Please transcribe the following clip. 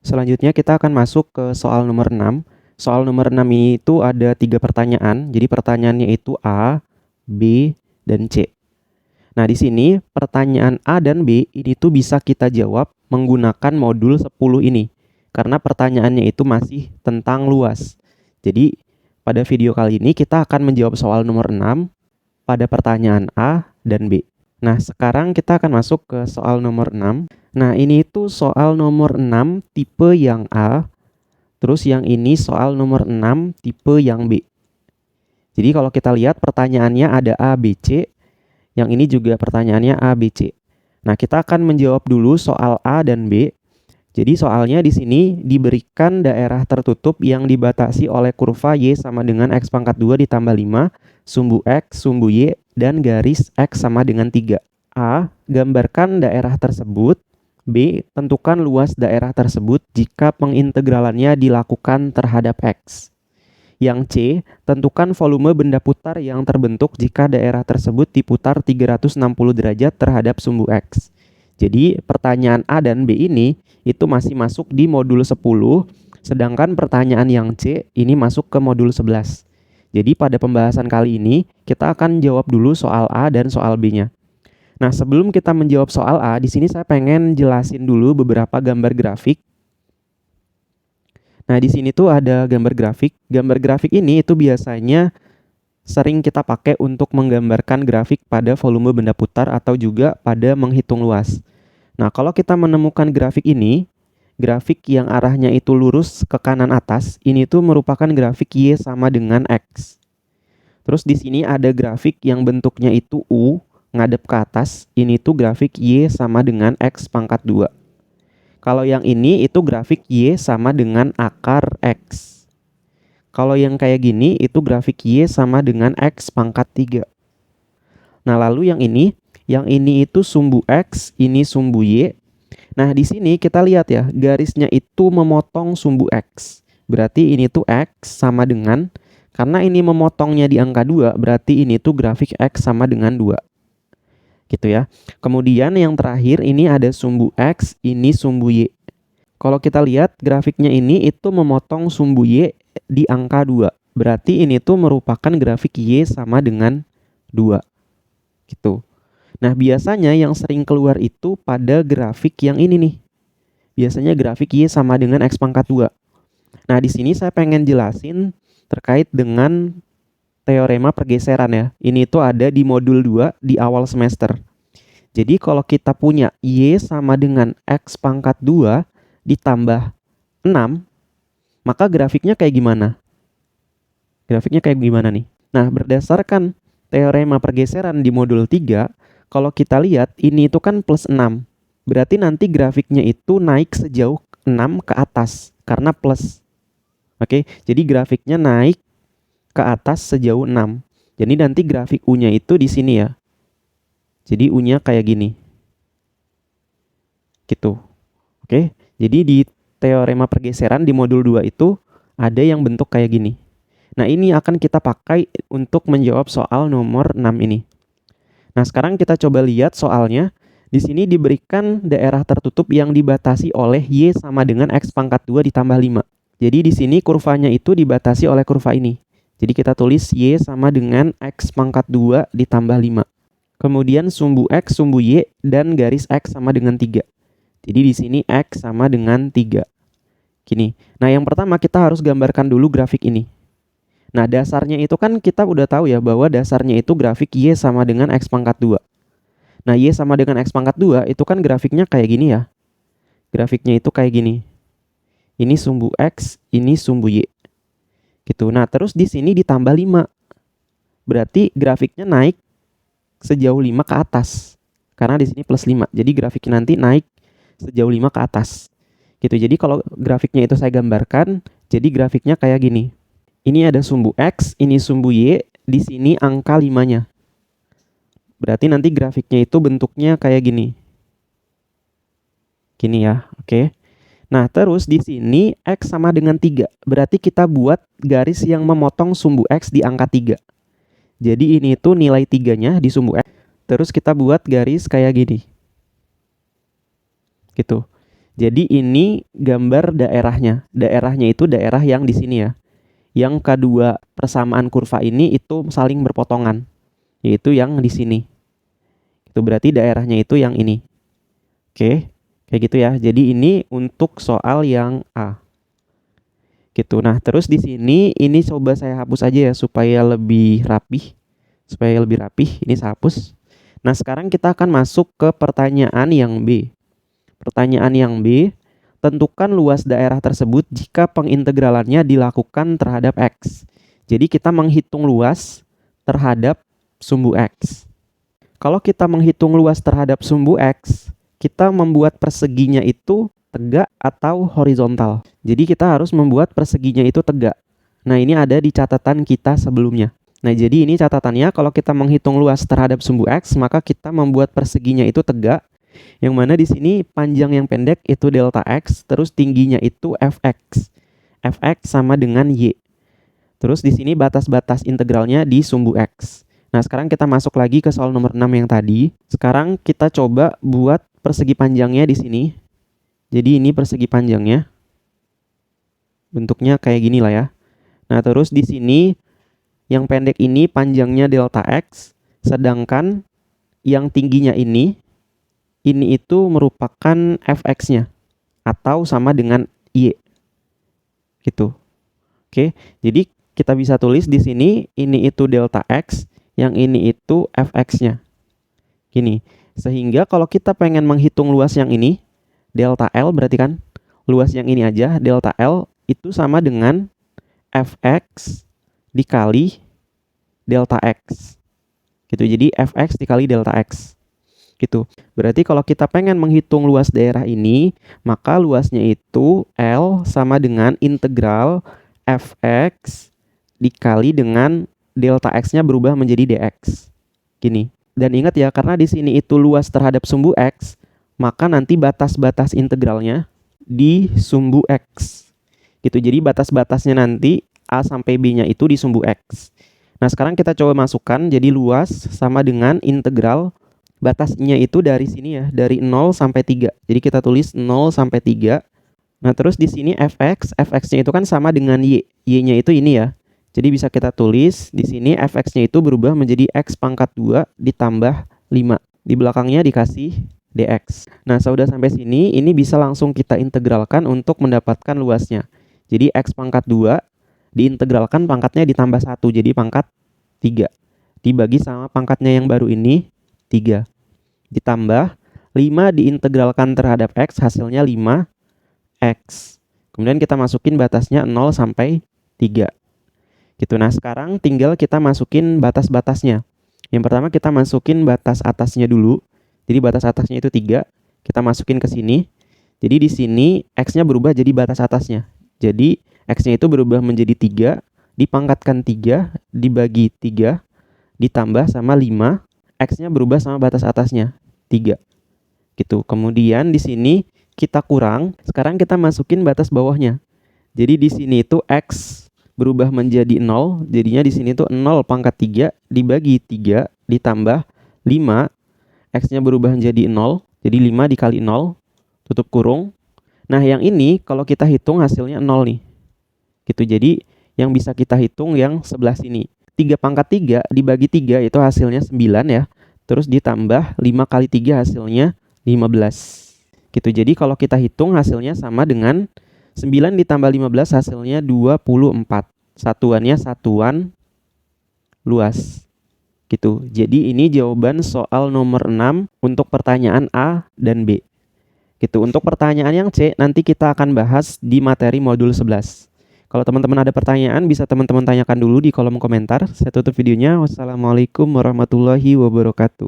Selanjutnya kita akan masuk ke soal nomor 6. Soal nomor 6 ini itu ada 3 pertanyaan. Jadi pertanyaannya itu A, B, dan C. Nah, di sini pertanyaan A dan B ini tuh bisa kita jawab menggunakan modul 10 ini. Karena pertanyaannya itu masih tentang luas. Jadi, pada video kali ini kita akan menjawab soal nomor 6 pada pertanyaan A dan B. Nah, sekarang kita akan masuk ke soal nomor 6. Nah, ini itu soal nomor 6 tipe yang A, terus yang ini soal nomor 6 tipe yang B. Jadi kalau kita lihat pertanyaannya ada A, B, C, yang ini juga pertanyaannya A, B, C. Nah, kita akan menjawab dulu soal A dan B. Jadi soalnya di sini diberikan daerah tertutup yang dibatasi oleh kurva Y sama dengan X pangkat 2 ditambah 5, sumbu X, sumbu Y, dan garis X sama dengan 3. A. Gambarkan daerah tersebut. B. Tentukan luas daerah tersebut jika pengintegralannya dilakukan terhadap X. Yang C. Tentukan volume benda putar yang terbentuk jika daerah tersebut diputar 360 derajat terhadap sumbu X. Jadi pertanyaan A dan B ini itu masih masuk di modul 10, sedangkan pertanyaan yang C ini masuk ke modul 11. Jadi pada pembahasan kali ini kita akan jawab dulu soal A dan soal B-nya. Nah, sebelum kita menjawab soal A, di sini saya pengen jelasin dulu beberapa gambar grafik. Nah, di sini tuh ada gambar grafik. Gambar grafik ini itu biasanya sering kita pakai untuk menggambarkan grafik pada volume benda putar atau juga pada menghitung luas. Nah, kalau kita menemukan grafik ini, grafik yang arahnya itu lurus ke kanan atas, ini tuh merupakan grafik Y sama dengan X. Terus di sini ada grafik yang bentuknya itu U, ngadep ke atas, ini tuh grafik Y sama dengan X pangkat 2. Kalau yang ini itu grafik Y sama dengan akar X. Kalau yang kayak gini itu grafik Y sama dengan X pangkat 3. Nah, lalu yang ini itu sumbu X, ini sumbu Y. Nah, di sini kita lihat ya, garisnya itu memotong sumbu X. Berarti ini tuh X sama dengan, karena ini memotongnya di angka 2, berarti ini tuh grafik X sama dengan 2. Gitu ya. Kemudian yang terakhir ini ada sumbu X, ini sumbu Y. Kalau kita lihat grafiknya ini itu memotong sumbu Y di angka 2. Berarti ini tuh merupakan grafik Y sama dengan 2. Gitu. Nah, biasanya yang sering keluar itu pada grafik yang ini nih. Biasanya grafik Y sama dengan X pangkat 2. Nah, di sini saya pengen jelasin terkait dengan teorema pergeseran ya. Ini tuh ada di modul 2 di awal semester. Jadi kalau kita punya Y sama dengan X pangkat 2 ditambah 6, maka grafiknya kayak gimana? Grafiknya kayak gimana nih? Nah, berdasarkan teorema pergeseran di modul 3, kalau kita lihat ini itu kan plus 6. Berarti nanti grafiknya itu naik sejauh 6 ke atas karena plus. Oke, jadi grafiknya naik ke atas sejauh 6. Jadi nanti grafik U-nya itu di sini ya. Jadi U-nya kayak gini. Gitu. Oke, jadi di teorema pergeseran di modul 2 itu ada yang bentuk kayak gini. Nah, ini akan kita pakai untuk menjawab soal nomor 6 ini. Nah, sekarang kita coba lihat soalnya. Di sini diberikan daerah tertutup yang dibatasi oleh Y sama dengan X pangkat 2 ditambah 5. Jadi di sini kurvanya itu dibatasi oleh kurva ini. Jadi kita tulis Y sama dengan X pangkat 2 ditambah 5. Kemudian sumbu X, sumbu Y, dan garis X sama dengan 3. Jadi di sini X sama dengan 3. Gini. Nah, yang pertama kita harus gambarkan dulu grafik ini. Nah, dasarnya itu kan kita udah tahu ya bahwa dasarnya itu grafik Y sama dengan X pangkat 2. Nah, Y sama dengan X pangkat 2 itu kan grafiknya kayak gini ya. Grafiknya itu kayak gini. Ini sumbu X, ini sumbu Y. Gitu. Nah, terus di sini ditambah 5. Berarti grafiknya naik sejauh 5 ke atas. Karena di sini plus 5. Jadi grafiknya nanti naik sejauh 5 ke atas. Gitu. Jadi kalau grafiknya itu saya gambarkan, jadi grafiknya kayak gini. Ini ada sumbu X, ini sumbu Y, di sini angka 5-nya. Berarti nanti grafiknya itu bentuknya kayak gini. Gini ya, oke. Nah, terus di sini X sama dengan 3. Berarti kita buat garis yang memotong sumbu X di angka 3. Jadi ini itu nilai 3-nya di sumbu X. Terus kita buat garis kayak gini. Gitu. Jadi ini gambar daerahnya. Daerahnya itu daerah yang di sini ya. Yang kedua persamaan kurva ini itu saling berpotongan, yaitu yang di sini. Itu berarti daerahnya itu yang ini. Oke, kayak gitu ya. Jadi ini untuk soal yang A. Gitu. Nah, terus di sini ini coba saya hapus aja ya supaya lebih rapih. Ini saya hapus. Nah, sekarang kita akan masuk ke pertanyaan yang B. Pertanyaan yang B, tentukan luas daerah tersebut jika pengintegralannya dilakukan terhadap X. Jadi kita menghitung luas terhadap sumbu X. Kalau kita menghitung luas terhadap sumbu X, kita membuat perseginya itu tegak atau horizontal. Jadi kita harus membuat perseginya itu tegak. Nah, ini ada di catatan kita sebelumnya. Nah, jadi ini catatannya, kalau kita menghitung luas terhadap sumbu X, maka kita membuat perseginya itu tegak. Yang mana di sini panjang yang pendek itu delta X, terus tingginya itu Fx. Fx sama dengan Y. Terus di sini batas-batas integralnya di sumbu X. Nah, sekarang kita masuk lagi ke soal nomor 6 yang tadi. Sekarang kita coba buat persegi panjangnya di sini. Jadi ini persegi panjangnya. Bentuknya kayak gini lah ya. Nah, terus di sini yang pendek ini panjangnya delta X, sedangkan yang tingginya ini itu merupakan Fx-nya atau sama dengan Y. Gitu. Oke, jadi kita bisa tulis di sini ini itu delta X, yang ini itu Fx-nya. Gini. Sehingga kalau kita pengen menghitung luas yang ini, delta L berarti kan luas yang ini aja, delta L itu sama dengan Fx dikali delta X. Gitu. Jadi Fx dikali delta X. Gitu. Berarti kalau kita pengen menghitung luas daerah ini, maka luasnya itu L sama dengan integral Fx dikali dengan delta X-nya berubah menjadi dx. Gini. Dan ingat ya, karena di sini itu luas terhadap sumbu X, maka nanti batas-batas integralnya di sumbu X. Gitu. Jadi batas-batasnya nanti A sampai B-nya itu di sumbu X. Nah, sekarang kita coba masukkan, jadi luas sama dengan integral batasnya itu dari sini ya, dari 0 sampai 3. Jadi kita tulis 0 sampai 3. Nah, terus di sini Fx-nya itu kan sama dengan Y. Y-nya itu ini ya. Jadi bisa kita tulis di sini Fx-nya itu berubah menjadi X pangkat 2 ditambah 5. Di belakangnya dikasih dx. Nah, sudah sampai sini, ini bisa langsung kita integralkan untuk mendapatkan luasnya. Jadi X pangkat 2 diintegralkan pangkatnya ditambah 1, jadi pangkat 3. Dibagi sama pangkatnya yang baru ini, 3. Ditambah 5 diintegralkan terhadap X, hasilnya 5X. Kemudian kita masukin batasnya 0 sampai 3. Gitu. Nah, sekarang tinggal kita masukin batas-batasnya. Yang pertama kita masukin batas atasnya dulu. Jadi batas atasnya itu 3. Kita masukin ke sini. Jadi di sini X-nya berubah jadi batas atasnya. Jadi X-nya itu berubah menjadi 3, dipangkatkan 3, dibagi 3, ditambah sama 5. X-nya berubah sama batas atasnya, 3. Gitu. Kemudian di sini kita kurang, sekarang kita masukin batas bawahnya. Jadi di sini itu X berubah menjadi 0, jadinya di sini itu 0 pangkat 3 dibagi 3 ditambah 5. X-nya berubah menjadi 0, jadi 5 dikali 0, tutup kurung. Nah, yang ini kalau kita hitung hasilnya 0 nih. Gitu. Jadi yang bisa kita hitung yang sebelah sini. 3 pangkat 3 dibagi 3 itu hasilnya 9 ya. Terus ditambah 5 kali 3 hasilnya 15. Gitu. Jadi kalau kita hitung hasilnya sama dengan 9 ditambah 15 hasilnya 24. Satuannya satuan luas. Gitu. Jadi ini jawaban soal nomor 6 untuk pertanyaan A dan B. Gitu. Untuk pertanyaan yang C nanti kita akan bahas di materi modul 11. Kalau teman-teman ada pertanyaan, bisa teman-teman tanyakan dulu di kolom komentar. Saya tutup videonya. Wassalamualaikum warahmatullahi wabarakatuh.